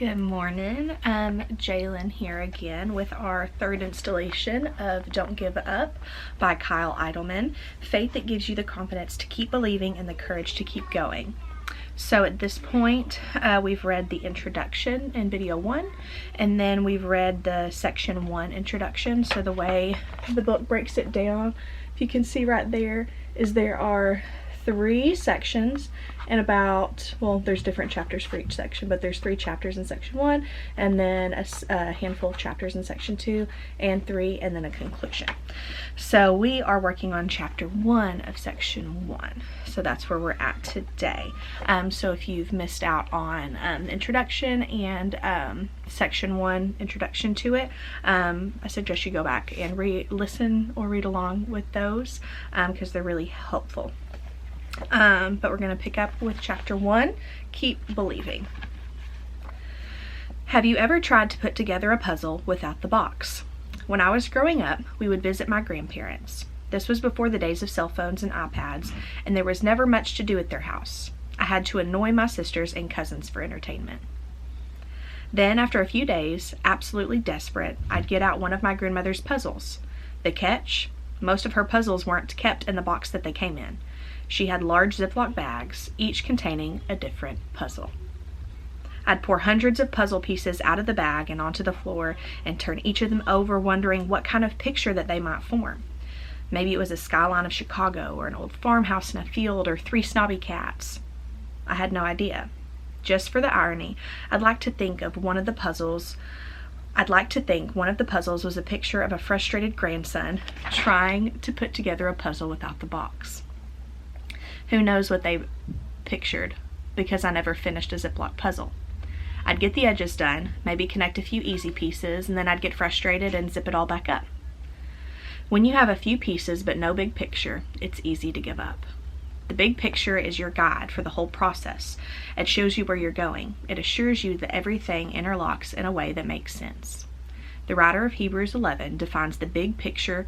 Good morning. Jalen here again with our third installation of Don't Give Up by Kyle Idleman. Faith that gives you the confidence to keep believing and the courage to keep going. So at this point, we've read the introduction in video 1, and then we've read the section 1 introduction. So the way the book breaks it down, if you can see right there, is there are 3 sections and about, well, there's different chapters for each section, but there's 3 chapters in section 1 and then a handful of chapters in section 2 and 3 and then a conclusion. So we are working on chapter 1 of section 1. So that's where we're at today. So if you've missed out on the introduction and section 1 introduction to it, I suggest you go back and listen or read along with those because they're really helpful. But we're going to pick up with chapter 1, Keep Believing. Have you ever tried to put together a puzzle without the box? When I was growing up, we would visit my grandparents. This was before the days of cell phones and iPads, and there was never much to do at their house. I had to annoy my sisters and cousins for entertainment. Then, after a few days, absolutely desperate, I'd get out one of my grandmother's puzzles. The catch? Most of her puzzles weren't kept in the box that they came in. She had large Ziploc bags, each containing a different puzzle. I'd pour hundreds of puzzle pieces out of the bag and onto the floor and turn each of them over, wondering what kind of picture that they might form. Maybe it was a skyline of Chicago, or an old farmhouse in a field, or 3 snobby cats. I had no idea. Just for the irony, I'd like to think one of the puzzles was a picture of a frustrated grandson trying to put together a puzzle without the box. Who knows what they pictured, because I never finished a Ziploc puzzle. I'd get the edges done, maybe connect a few easy pieces, and then I'd get frustrated and zip it all back up. When you have a few pieces but no big picture, it's easy to give up. The big picture is your guide for the whole process. It shows you where you're going. It assures you that everything interlocks in a way that makes sense. The writer of Hebrews 11 defines the big picture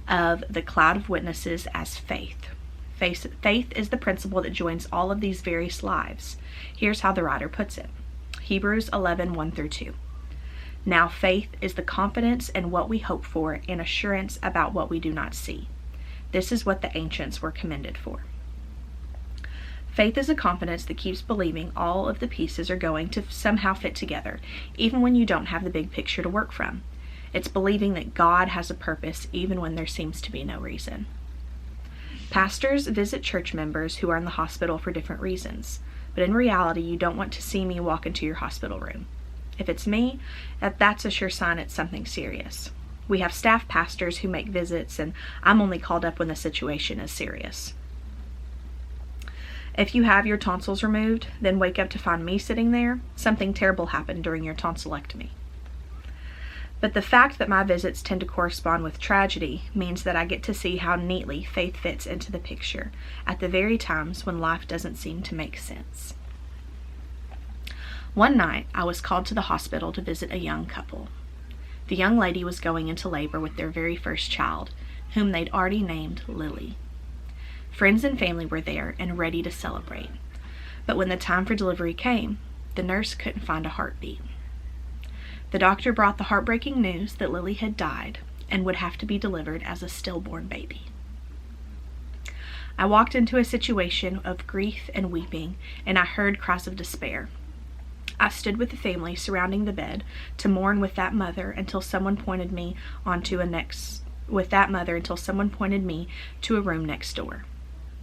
of the cloud of witnesses as faith. Faith is the principle that joins all of these various lives. Here's how the writer puts it. Hebrews 11, 1-2. Now faith is the confidence in what we hope for and assurance about what we do not see. This is what the ancients were commended for. Faith is a confidence that keeps believing all of the pieces are going to somehow fit together, even when you don't have the big picture to work from. It's believing that God has a purpose even when there seems to be no reason. Pastors visit church members who are in the hospital for different reasons, but in reality, you don't want to see me walk into your hospital room. If it's me, that's a sure sign it's something serious. We have staff pastors who make visits, and I'm only called up when the situation is serious. If you have your tonsils removed, then wake up to find me sitting there, something terrible happened during your tonsillectomy. But the fact that my visits tend to correspond with tragedy means that I get to see how neatly faith fits into the picture at the very times when life doesn't seem to make sense. One night, I was called to the hospital to visit a young couple. The young lady was going into labor with their very first child, whom they'd already named Lily. Friends and family were there and ready to celebrate. But when the time for delivery came, the nurse couldn't find a heartbeat. The doctor brought the heartbreaking news that Lily had died and would have to be delivered as a stillborn baby. I walked into a situation of grief and weeping, and I heard cries of despair. I stood with the family surrounding the bed to mourn with that mother until someone pointed me to a room next door.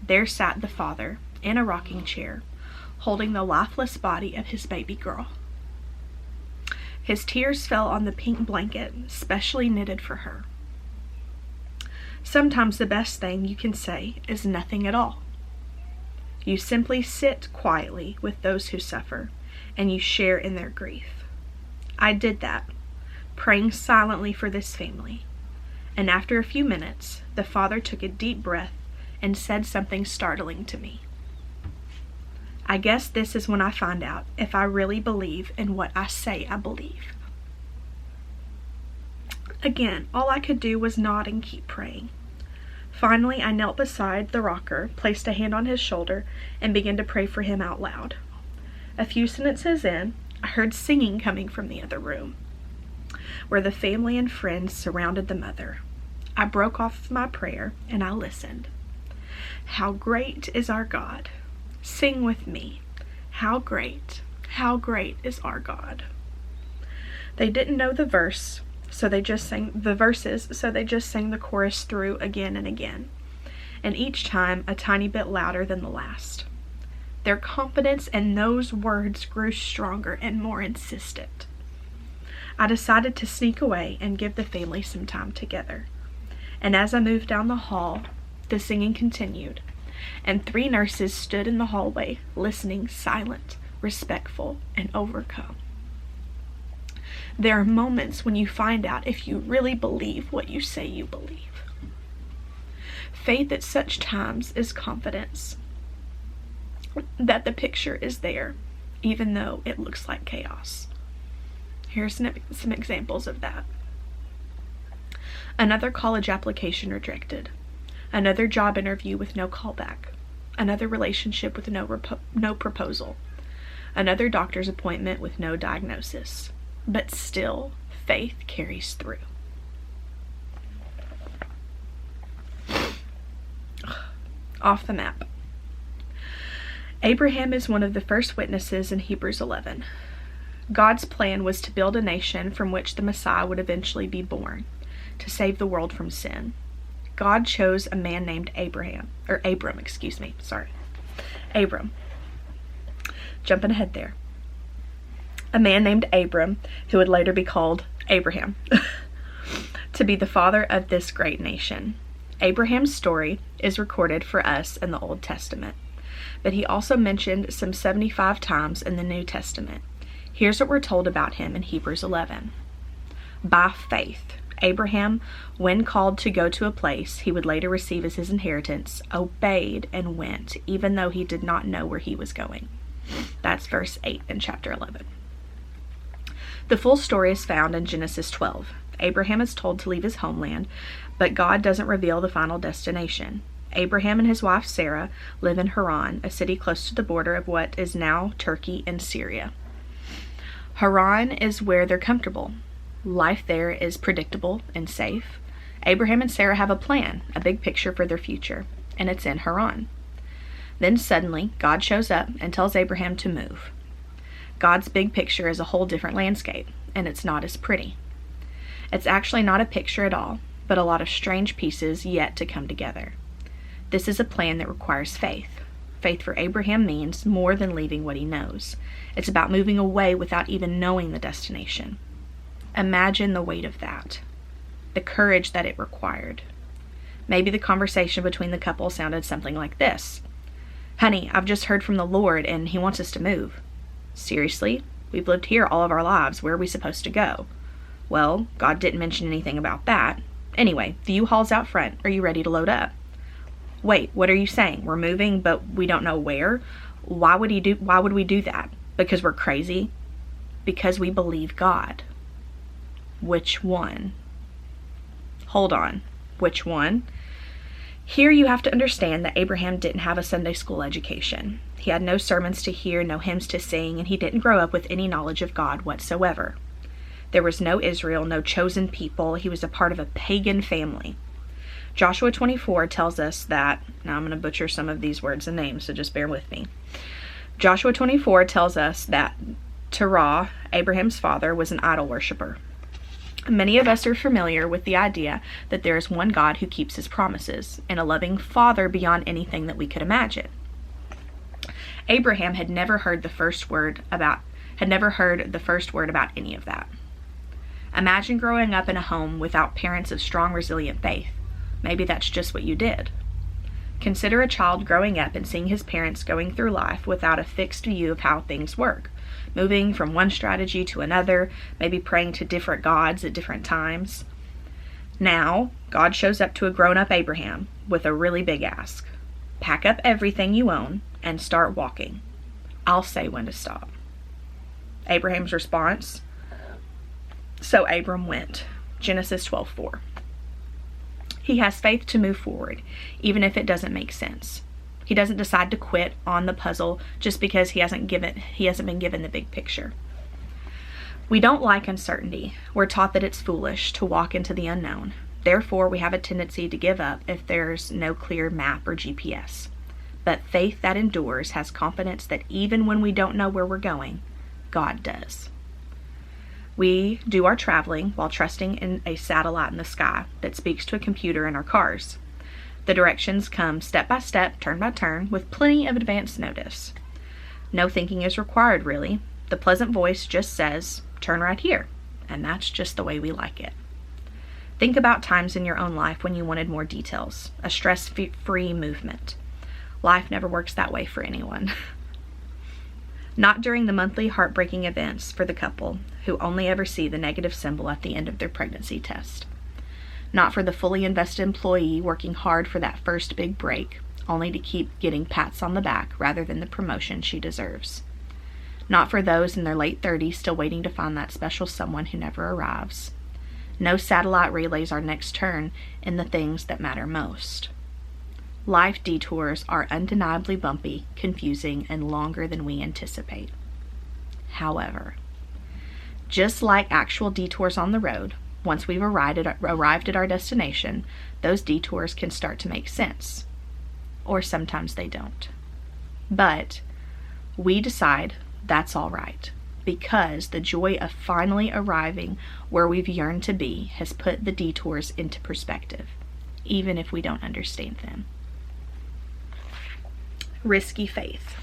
There sat the father in a rocking chair, holding the lifeless body of his baby girl. His tears fell on the pink blanket, specially knitted for her. Sometimes the best thing you can say is nothing at all. You simply sit quietly with those who suffer, and you share in their grief. I did that, praying silently for this family, and after a few minutes, the father took a deep breath and said something startling to me. I guess this is when I find out if I really believe in what I say I believe. Again, all I could do was nod and keep praying. Finally, I knelt beside the rocker, placed a hand on his shoulder, and began to pray for him out loud. A few sentences in, I heard singing coming from the other room, where the family and friends surrounded the mother. I broke off my prayer and I listened. How great is our God. Sing with me. How great is our God. They didn't know the verses, so they just sang the chorus through again and again, and each time a tiny bit louder than the last. Their confidence in those words grew stronger and more insistent. I decided to sneak away and give the family some time together. And as I moved down the hall, the singing continued, and 3 nurses stood in the hallway, listening, silent, respectful, and overcome. There are moments when you find out if you really believe what you say you believe. Faith at such times is confidence that the picture is there, even though it looks like chaos. Here's some examples of that. Another college application rejected. Another job interview with no callback. Another relationship with no proposal. Another doctor's appointment with no diagnosis. But still, faith carries through. Off the map. Abraham is one of the first witnesses in Hebrews 11. God's plan was to build a nation from which the Messiah would eventually be born, to save the world from sin. God chose a man named Abram. Jumping ahead there. A man named Abram, who would later be called Abraham, to be the father of this great nation. Abraham's story is recorded for us in the Old Testament, but he also mentioned some 75 times in the New Testament. Here's what we're told about him in Hebrews 11. By faith, Abraham, when called to go to a place he would later receive as his inheritance, obeyed and went, even though he did not know where he was going. That's verse 8 in chapter 11. The full story is found in Genesis 12. Abraham is told to leave his homeland, but God doesn't reveal the final destination. Abraham and his wife Sarah live in Haran, a city close to the border of what is now Turkey and Syria. Haran is where they're comfortable. Life there is predictable and safe. Abraham and Sarah have a plan, a big picture for their future, and it's in Haran. Then suddenly, God shows up and tells Abraham to move. God's big picture is a whole different landscape, and it's not as pretty. It's actually not a picture at all, but a lot of strange pieces yet to come together. This is a plan that requires faith. Faith for Abraham means more than leaving what he knows. It's about moving away without even knowing the destination. Imagine the weight of that, the courage that it required. Maybe the conversation between the couple sounded something like this. Honey, I've just heard from the Lord and he wants us to move. Seriously? We've lived here all of our lives. Where are we supposed to go? Well, God didn't mention anything about that. Anyway, the U-Haul's out front. Are you ready to load up? Wait, what are you saying? We're moving, but we don't know where? Why would we do that? Because we're crazy? Because we believe God. Which one? Hold on. Which one? Here you have to understand that Abraham didn't have a Sunday school education. He had no sermons to hear, no hymns to sing, and he didn't grow up with any knowledge of God whatsoever. There was no Israel, no chosen people. He was a part of a pagan family. Joshua 24 tells us that, now I'm going to butcher some of these words and names, so just bear with me. Joshua 24 tells us that Terah, Abraham's father, was an idol worshiper. Many of us are familiar with the idea that there is one God who keeps his promises, and a loving father beyond anything that we could imagine. Abraham had never heard the first word about any of that. Imagine growing up in a home without parents of strong, resilient faith. Maybe that's just what you did. Consider a child growing up and seeing his parents going through life without a fixed view of how things work, moving from one strategy to another, maybe praying to different gods at different times. Now, God shows up to a grown-up Abraham with a really big ask. Pack up everything you own and start walking. I'll say when to stop. Abraham's response? So Abram went. Genesis 12:4. He has faith to move forward, even if it doesn't make sense. He doesn't decide to quit on the puzzle just because he hasn't been given the big picture. We don't like uncertainty. We're taught that it's foolish to walk into the unknown. Therefore, we have a tendency to give up if there's no clear map or GPS. But faith that endures has confidence that even when we don't know where we're going, God does. We do our traveling while trusting in a satellite in the sky that speaks to a computer in our cars. The directions come step by step, turn by turn, with plenty of advance notice. No thinking is required, really. The pleasant voice just says, "Turn right here," and that's just the way we like it. Think about times in your own life when you wanted more details, a stress-free movement. Life never works that way for anyone. Not during the monthly heartbreaking events for the couple who only ever see the negative symbol at the end of their pregnancy test. Not for the fully invested employee working hard for that first big break, only to keep getting pats on the back rather than the promotion she deserves. Not for those in their late 30s still waiting to find that special someone who never arrives. No satellite relays our next turn in the things that matter most. Life detours are undeniably bumpy, confusing, and longer than we anticipate. However, just like actual detours on the road, once we've arrived at our destination, those detours can start to make sense. Or sometimes they don't. But we decide that's all right, because the joy of finally arriving where we've yearned to be has put the detours into perspective, even if we don't understand them. Risky faith.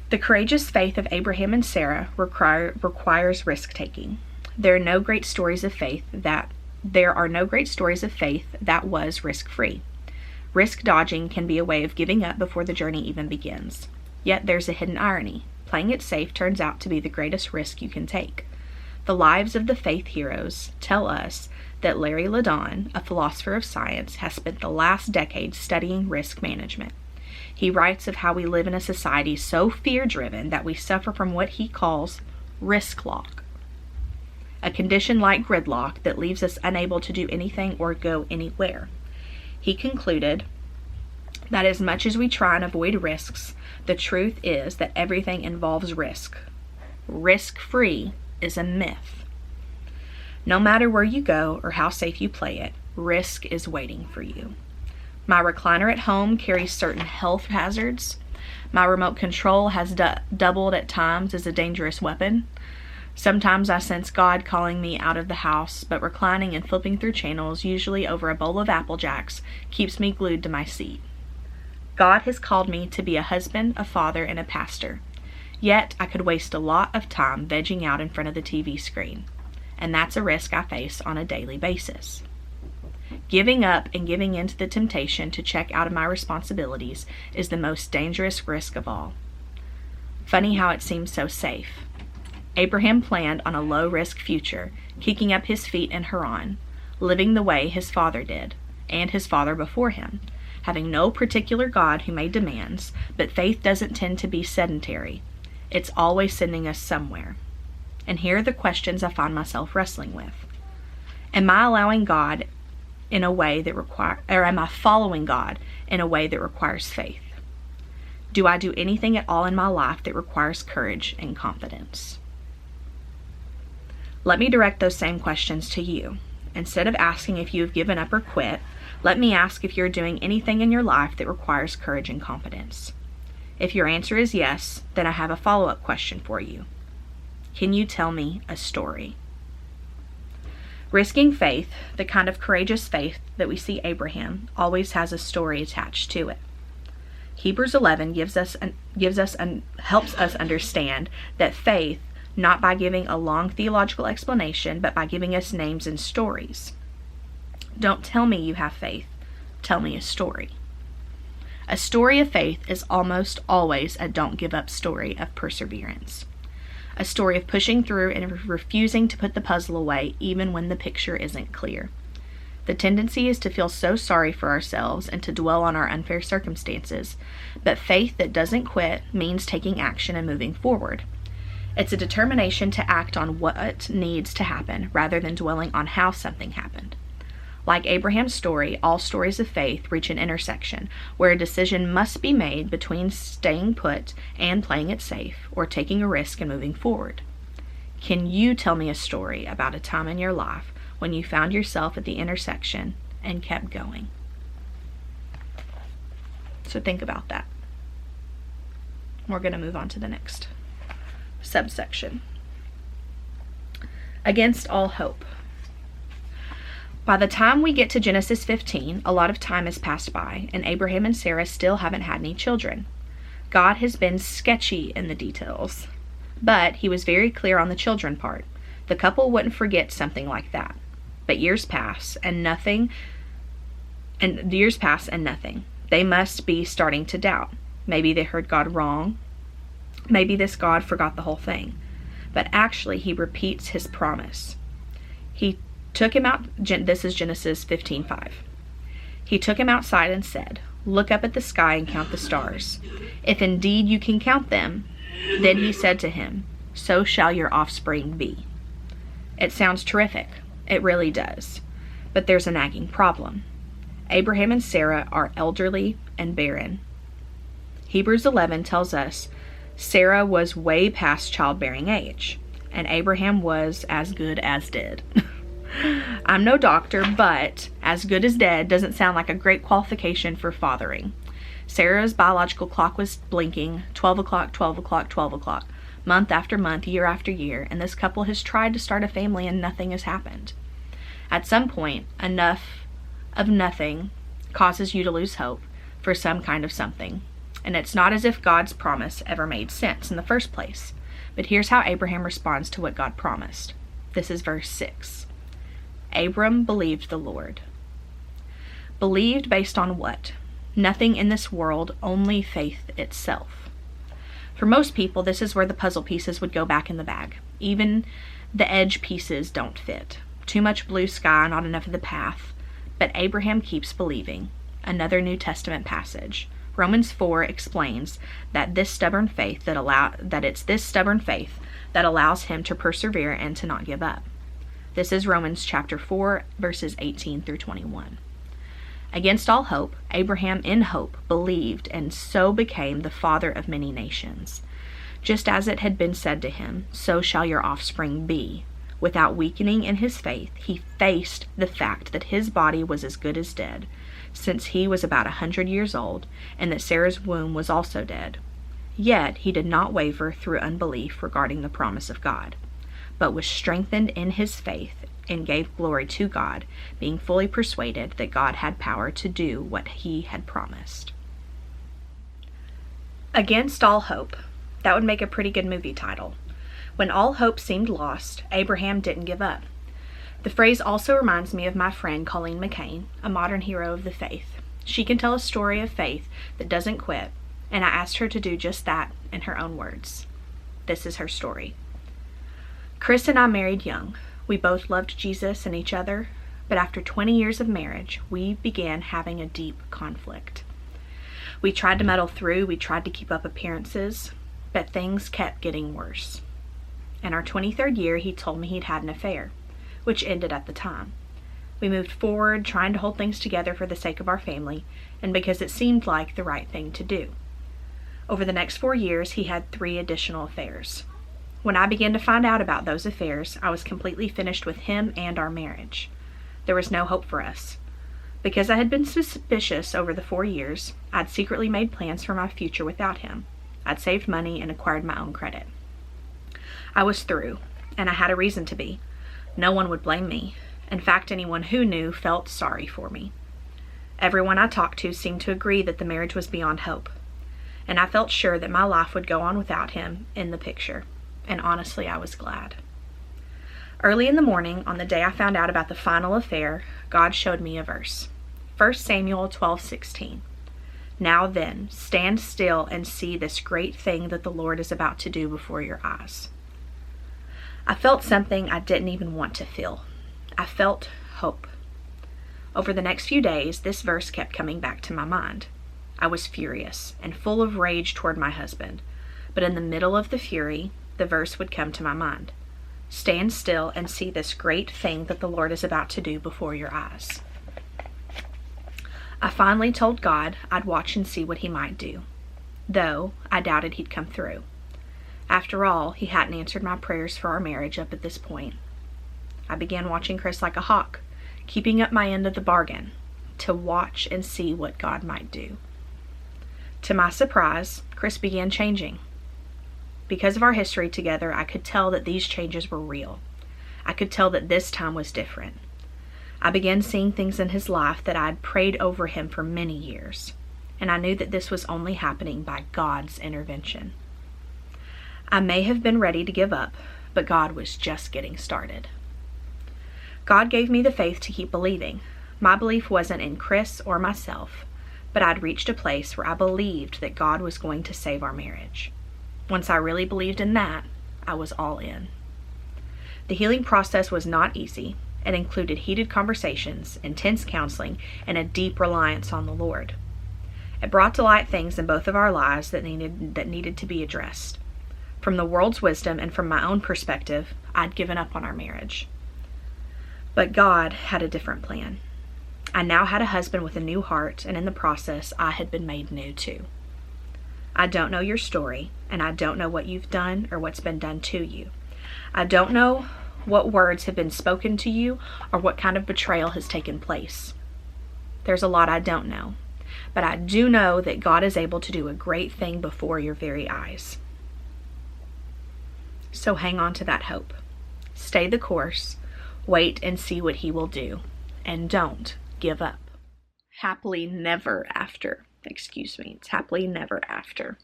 The courageous faith of Abraham and Sarah requires risk-taking. There are no great stories of faith that was risk-free. Risk dodging can be a way of giving up before the journey even begins. Yet there's a hidden irony. Playing it safe turns out to be the greatest risk you can take. The lives of the faith heroes tell us that Larry Ladon, a philosopher of science, has spent the last decade studying risk management. He writes of how we live in a society so fear-driven that we suffer from what he calls risk lock, a condition like gridlock that leaves us unable to do anything or go anywhere. He concluded that as much as we try and avoid risks, the truth is that everything involves risk. Risk-free is a myth. No matter where you go or how safe you play it, risk is waiting for you. My recliner at home carries certain health hazards. My remote control has doubled at times as a dangerous weapon. Sometimes I sense God calling me out of the house, but reclining and flipping through channels, usually over a bowl of Apple Jacks, keeps me glued to my seat. God has called me to be a husband, a father, and a pastor. Yet I could waste a lot of time vegging out in front of the TV screen. And that's a risk I face on a daily basis. Giving up and giving in to the temptation to check out of my responsibilities is the most dangerous risk of all. Funny how it seems so safe. Abraham planned on a low-risk future, kicking up his feet in Haran, living the way his father did, and his father before him, having no particular God who made demands, but faith doesn't tend to be sedentary. It's always sending us somewhere. And here are the questions I find myself wrestling with. Am I allowing God in a way that am I following God in a way that requires faith? Do I do anything at all in my life that requires courage and confidence? Let me direct those same questions to you. Instead of asking if you have given up or quit, let me ask if you're doing anything in your life that requires courage and confidence. If your answer is yes, then I have a follow-up question for you. Can you tell me a story? Risking faith, the kind of courageous faith that we see Abraham, always has a story attached to it. Hebrews 11 helps us understand that faith, not by giving a long theological explanation, but by giving us names and stories. Don't tell me you have faith. Tell me a story. A story of faith is almost always a don't give up story of perseverance. A story of pushing through and refusing to put the puzzle away even when the picture isn't clear. The tendency is to feel so sorry for ourselves and to dwell on our unfair circumstances, but faith that doesn't quit means taking action and moving forward. It's a determination to act on what needs to happen rather than dwelling on how something happened. Like Abraham's story, all stories of faith reach an intersection where a decision must be made between staying put and playing it safe, or taking a risk and moving forward. Can you tell me a story about a time in your life when you found yourself at the intersection and kept going? So think about that. We're going to move on to the next subsection. Against all hope. By the time we get to Genesis 15, a lot of time has passed by, and Abraham and Sarah still haven't had any children. God has been sketchy in the details, but he was very clear on the children part. The couple wouldn't forget something like that. But years pass and nothing. They must be starting to doubt. Maybe they heard God wrong. Maybe this God forgot the whole thing. But actually, he repeats his promise. He took him out. This is Genesis 15:5. He took him outside and said, "Look up at the sky and count the stars. If indeed you can count them." Then he said to him, "So shall your offspring be." It sounds terrific. It really does. But there's a nagging problem. Abraham and Sarah are elderly and barren. Hebrews 11 tells us Sarah was way past childbearing age, and Abraham was as good as dead. I'm no doctor, but as good as dead doesn't sound like a great qualification for fathering. Sarah's biological clock was blinking 12 o'clock, 12 o'clock, 12 o'clock, month after month, year after year, and this couple has tried to start a family and nothing has happened. At some point, enough of nothing causes you to lose hope for some kind of something. And it's not as if God's promise ever made sense in the first place. But here's how Abraham responds to what God promised. This is verse 6. Abram believed the Lord. Believed based on what? Nothing in this world, only faith itself. For most people, this is where the puzzle pieces would go back in the bag. Even the edge pieces don't fit. Too much blue sky, not enough of the path. But Abraham keeps believing. Another New Testament passage. Romans 4 explains that it's this stubborn faith that allows him to persevere and to not give up. This is Romans chapter 4, verses 18 through 21. Against all hope, Abraham in hope believed and so became the father of many nations. Just as it had been said to him, so shall your offspring be. Without weakening in his faith, he faced the fact that his body was as good as dead, since he was about 100 years old, and that Sarah's womb was also dead. Yet he did not waver through unbelief regarding the promise of God, but was strengthened in his faith and gave glory to God, being fully persuaded that God had power to do what he had promised. Against all hope. That would make a pretty good movie title. When all hope seemed lost, Abraham didn't give up. The phrase also reminds me of my friend Colleen McCain, a modern hero of the faith. She can tell a story of faith that doesn't quit, and I asked her to do just that in her own words. This is her story. Chris and I married young. We both loved Jesus and each other, but after 20 years of marriage, we began having a deep conflict. We tried to muddle through, we tried to keep up appearances, but things kept getting worse. In our 23rd year, he told me he'd had an affair, which ended at the time. We moved forward, trying to hold things together for the sake of our family, and because it seemed like the right thing to do. Over the next 4 years, he had 3 additional affairs. When I began to find out about those affairs, I was completely finished with him and our marriage. There was no hope for us. Because I had been suspicious over the 4 years, I'd secretly made plans for my future without him. I'd saved money and acquired my own credit. I was through, and I had a reason to be. No one would blame me. In fact, anyone who knew felt sorry for me. Everyone I talked to seemed to agree that the marriage was beyond hope, and I felt sure that my life would go on without him in the picture, and honestly, I was glad. Early in the morning, on the day I found out about the final affair, God showed me a verse. 1 Samuel 12:16. Now then, stand still and see this great thing that the Lord is about to do before your eyes. I felt something I didn't even want to feel. I felt hope. Over the next few days, this verse kept coming back to my mind. I was furious and full of rage toward my husband, but in the middle of the fury, the verse would come to my mind. Stand still and see this great thing that the Lord is about to do before your eyes. I finally told God I'd watch and see what he might do, though I doubted he'd come through. After all, he hadn't answered my prayers for our marriage up at this point. I began watching Chris like a hawk, keeping up my end of the bargain, to watch and see what God might do. To my surprise, Chris began changing. Because of our history together, I could tell that these changes were real. I could tell that this time was different. I began seeing things in his life that I'd prayed over him for many years, and I knew that this was only happening by God's intervention. I may have been ready to give up, but God was just getting started. God gave me the faith to keep believing. My belief wasn't in Chris or myself, but I'd reached a place where I believed that God was going to save our marriage. Once I really believed in that, I was all in. The healing process was not easy. It included heated conversations, intense counseling, and a deep reliance on the Lord. It brought to light things in both of our lives that needed to be addressed. From the world's wisdom and from my own perspective, I'd given up on our marriage. But God had a different plan. I now had a husband with a new heart, and in the process, I had been made new too. I don't know your story, and I don't know what you've done or what's been done to you. I don't know what words have been spoken to you or what kind of betrayal has taken place. There's a lot I don't know, but I do know that God is able to do a great thing before your very eyes. So hang on to that hope. Stay the course, wait and see what He will do, and don't give up. Happily never after. It's happily never after.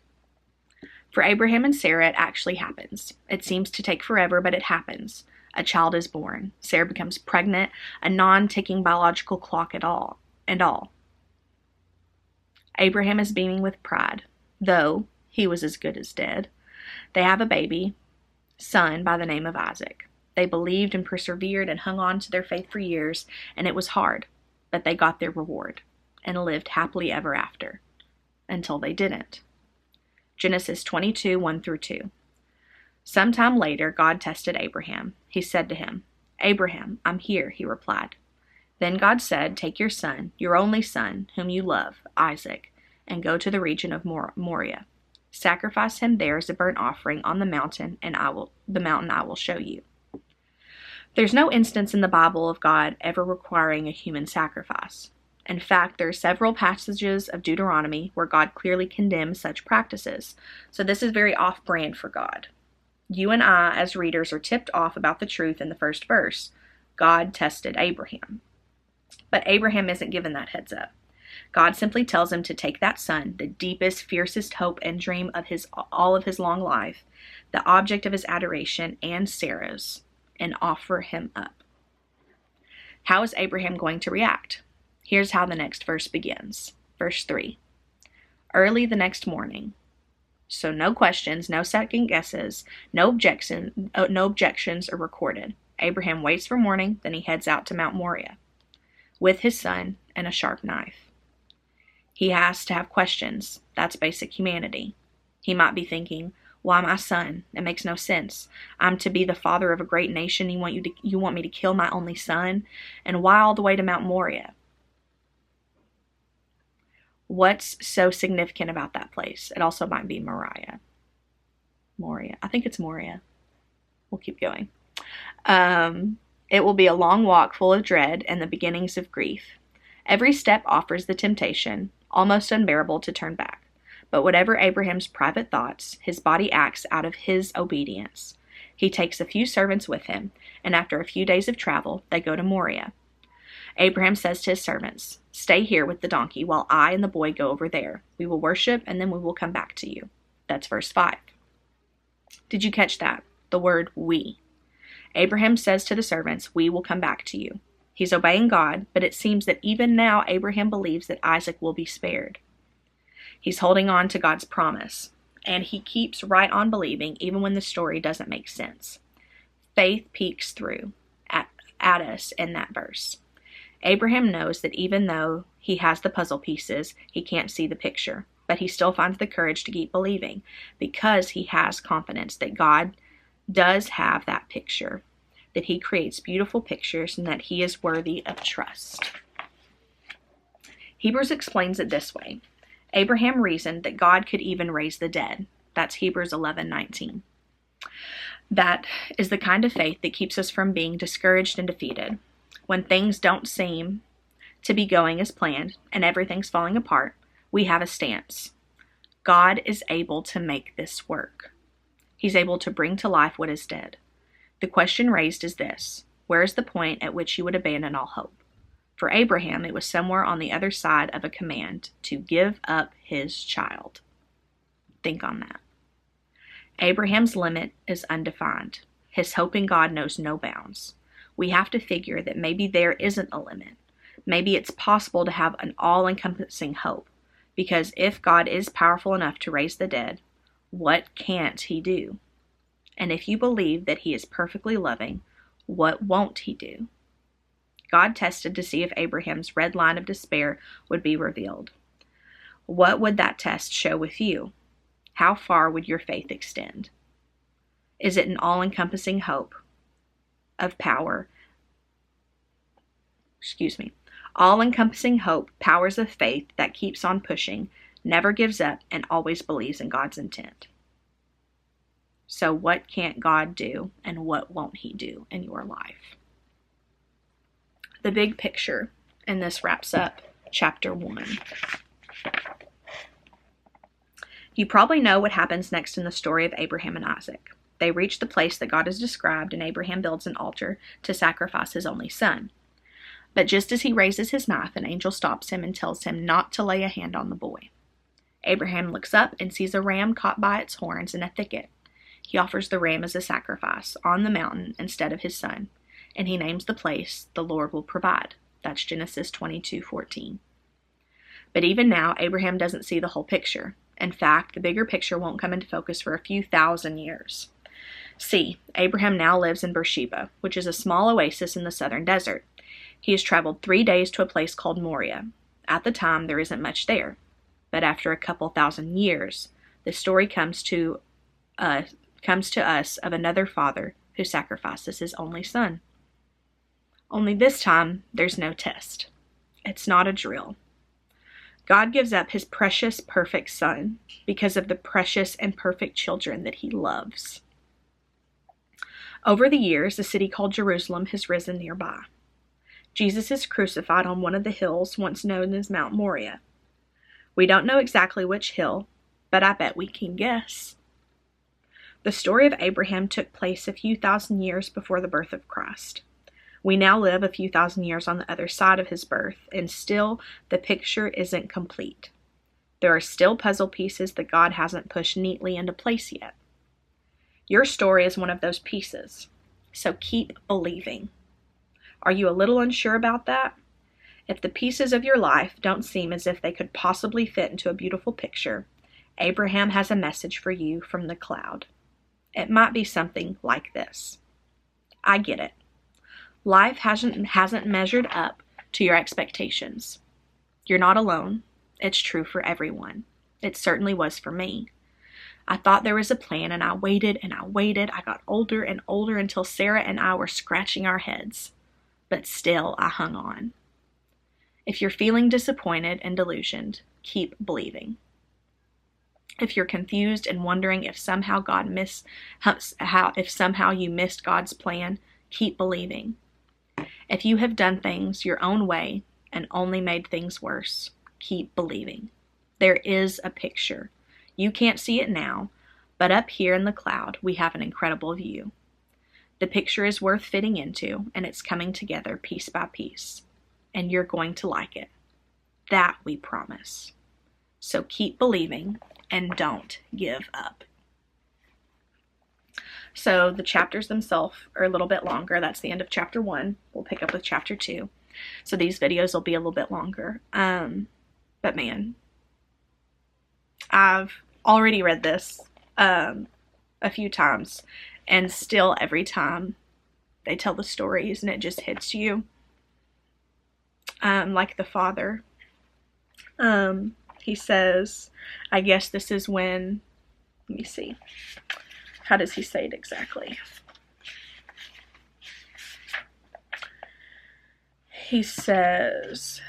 For Abraham and Sarah, it actually happens. It seems to take forever, but it happens. A child is born. Sarah becomes pregnant, a non-ticking biological clock and all. Abraham is beaming with pride, though he was as good as dead. They have a baby, son by the name of Isaac. They believed and persevered and hung on to their faith for years, and it was hard, but they got their reward and lived happily ever after, until they didn't. Genesis 22, 1-2. Sometime later, God tested Abraham. He said to him, "Abraham, I'm here," he replied. Then God said, "Take your son, your only son, whom you love, Isaac, and go to the region of Moriah. Sacrifice him there as a burnt offering on the mountain I will show you." There's no instance in the Bible of God ever requiring a human sacrifice. In fact, there are several passages of Deuteronomy where God clearly condemns such practices, so this is very off-brand for God. You and I, as readers, are tipped off about the truth in the first verse. God tested Abraham. But Abraham isn't given that heads up. God simply tells him to take that son, the deepest, fiercest hope and dream of all of his long life, the object of his adoration and Sarah's, and offer him up. How is Abraham going to react? Here's how the next verse begins. Verse 3. Early the next morning. So no questions, no second guesses, no objections are recorded. Abraham waits for morning, then he heads out to Mount Moriah with his son and a sharp knife. He has to have questions. That's basic humanity. He might be thinking, "Why my son? It makes no sense. I'm to be the father of a great nation. You want me to kill my only son? And why all the way to Mount Moriah? What's so significant about that place?" It also might be Moriah. I think it's Moriah. We'll keep going. It will be a long walk full of dread and the beginnings of grief. Every step offers the temptation, almost unbearable, to turn back. But whatever Abraham's private thoughts, his body acts out of his obedience. He takes a few servants with him, and after a few days of travel, they go to Moriah. Abraham says to his servants, "Stay here with the donkey while I and the boy go over there. We will worship, and then we will come back to you." That's verse 5. Did you catch that? The word "we." Abraham says to the servants, "We will come back to you." He's obeying God, but it seems that even now Abraham believes that Isaac will be spared. He's holding on to God's promise, and he keeps right on believing even when the story doesn't make sense. Faith peeks through at us in that verse. Abraham knows that even though he has the puzzle pieces, he can't see the picture, but he still finds the courage to keep believing because he has confidence that God does have that picture, that he creates beautiful pictures, and that he is worthy of trust. Hebrews explains it this way. Abraham reasoned that God could even raise the dead. That's Hebrews 11:19. That is the kind of faith that keeps us from being discouraged and defeated. When things don't seem to be going as planned and everything's falling apart, we have a stance. God is able to make this work. He's able to bring to life what is dead. The question raised is this: where is the point at which you would abandon all hope? For Abraham, it was somewhere on the other side of a command to give up his child. Think on that. Abraham's limit is undefined. His hope in God knows no bounds. We have to figure that maybe there isn't a limit. Maybe it's possible to have an all-encompassing hope, because if God is powerful enough to raise the dead, what can't he do? And if you believe that he is perfectly loving, what won't he do? God tested to see if Abraham's red line of despair would be revealed. What would that test show with you? How far would your faith extend? Is it an all-encompassing hope of power? All-encompassing hope, powers of faith that keeps on pushing, never gives up, and always believes in God's intent. So what can't God do, and what won't he do in your life? The big picture, and this wraps up chapter 1. You probably know what happens next in the story of Abraham and Isaac. They reach the place that God has described, and Abraham builds an altar to sacrifice his only son. But just as he raises his knife, an angel stops him and tells him not to lay a hand on the boy. Abraham looks up and sees a ram caught by its horns in a thicket. He offers the ram as a sacrifice on the mountain instead of his son, and he names the place "the Lord will provide." That's Genesis 22:14. But even now, Abraham doesn't see the whole picture. In fact, the bigger picture won't come into focus for a few thousand years. See, Abraham now lives in Beersheba, which is a small oasis in the southern desert. He has traveled 3 days to a place called Moriah. At the time, there isn't much there. But after a couple thousand years, the story comes to us of another father who sacrifices his only son. Only this time, there's no test. It's not a drill. God gives up his precious, perfect son because of the precious and perfect children that he loves. Over the years, a city called Jerusalem has risen nearby. Jesus is crucified on one of the hills once known as Mount Moriah. We don't know exactly which hill, but I bet we can guess. The story of Abraham took place a few thousand years before the birth of Christ. We now live a few thousand years on the other side of his birth, and still the picture isn't complete. There are still puzzle pieces that God hasn't pushed neatly into place yet. Your story is one of those pieces, so keep believing. Are you a little unsure about that? If the pieces of your life don't seem as if they could possibly fit into a beautiful picture, Abraham has a message for you from the cloud. It might be something like this. I get it. Life hasn't measured up to your expectations. You're not alone. It's true for everyone. It certainly was for me. I thought there was a plan, and I waited and I waited. I got older and older until Sarah and I were scratching our heads. But still, I hung on. If you're feeling disappointed and delusioned, keep believing. If you're confused and wondering if somehow you missed God's plan, keep believing. If you have done things your own way and only made things worse, keep believing. There is a picture. You can't see it now, but up here in the cloud, we have an incredible view. The picture is worth fitting into, and it's coming together piece by piece, and you're going to like it. That we promise. So keep believing and don't give up. So the chapters themselves are a little bit longer. That's the end of chapter 1. We'll pick up with chapter 2. So these videos will be a little bit longer. But man, I've already read this a few times, and still every time they tell the stories and it just hits you. Like the father. He says, I guess this is when, let me see. How does he say it exactly? He says,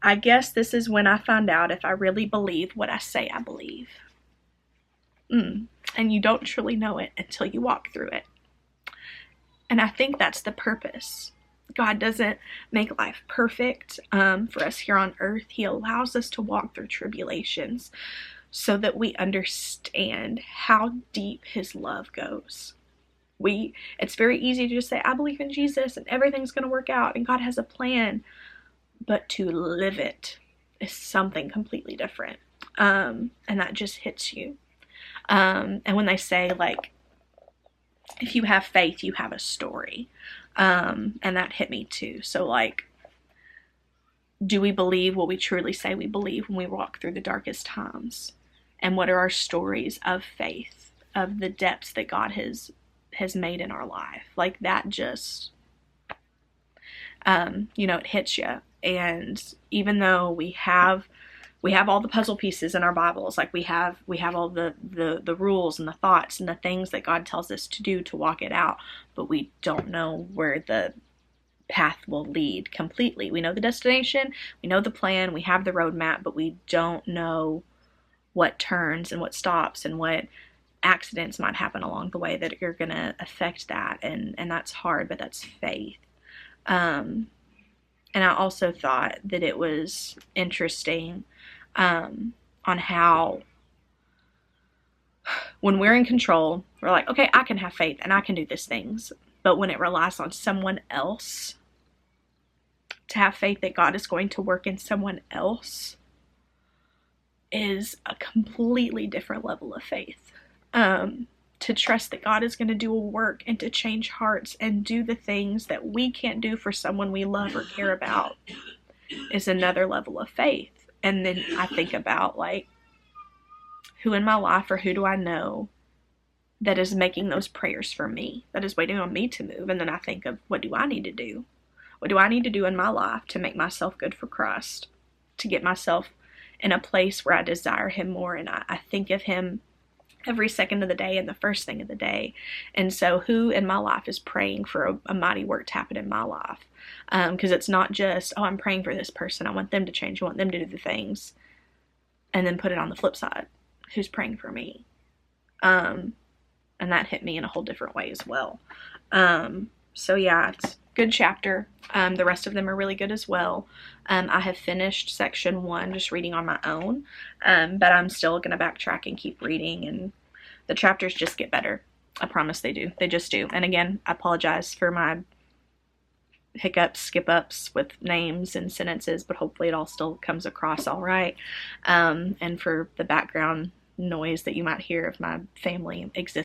I guess this is when I find out if I really believe what I say I believe. and you don't truly know it until you walk through it. And I think that's the purpose. God doesn't make life perfect for us here on earth. He allows us to walk through tribulations so that we understand how deep his love goes. It's very easy to just say, I believe in Jesus and everything's going to work out and God has a plan. But to live it is something completely different. And that just hits you. And when they say, like, if you have faith, you have a story. And that hit me too. So, like, do we believe what we truly say we believe when we walk through the darkest times? And what are our stories of faith, of the depths that God has made in our life? Like, that just, it hits you. And even though we have all the puzzle pieces in our Bibles, like we have all the rules and the thoughts and the things that God tells us to do to walk it out, but we don't know where the path will lead completely. We know the destination, we know the plan, we have the roadmap, but we don't know what turns and what stops and what accidents might happen along the way that are going to affect that. And that's hard, but that's faith. And I also thought that it was interesting on how when we're in control, we're like, okay, I can have faith and I can do these things. But when it relies on someone else, to have faith that God is going to work in someone else is a completely different level of faith. To trust that God is going to do a work and to change hearts and do the things that we can't do for someone we love or care about is another level of faith. And then I think about, like, who in my life or who do I know that is making those prayers for me, that is waiting on me to move. And then I think of, what do I need to do? What do I need to do in my life to make myself good for Christ, to get myself in a place where I desire him more? And I think of him every second of the day and the first thing of the day. And so who in my life is praying for a mighty work to happen in my life? Because it's not just, oh, I'm praying for this person, I want them to change, I want them to do the things, and then put it on the flip side. Who's praying for me? And that hit me in a whole different way as well. So yeah, it's a good chapter. The rest of them are really good as well. I have finished section 1 just reading on my own, but I'm still going to backtrack and keep reading, and the chapters just get better. I promise they do. They just do. And again, I apologize for my hiccups, skip-ups with names and sentences, but hopefully it all still comes across all right. And for the background noise that you might hear of my family existing.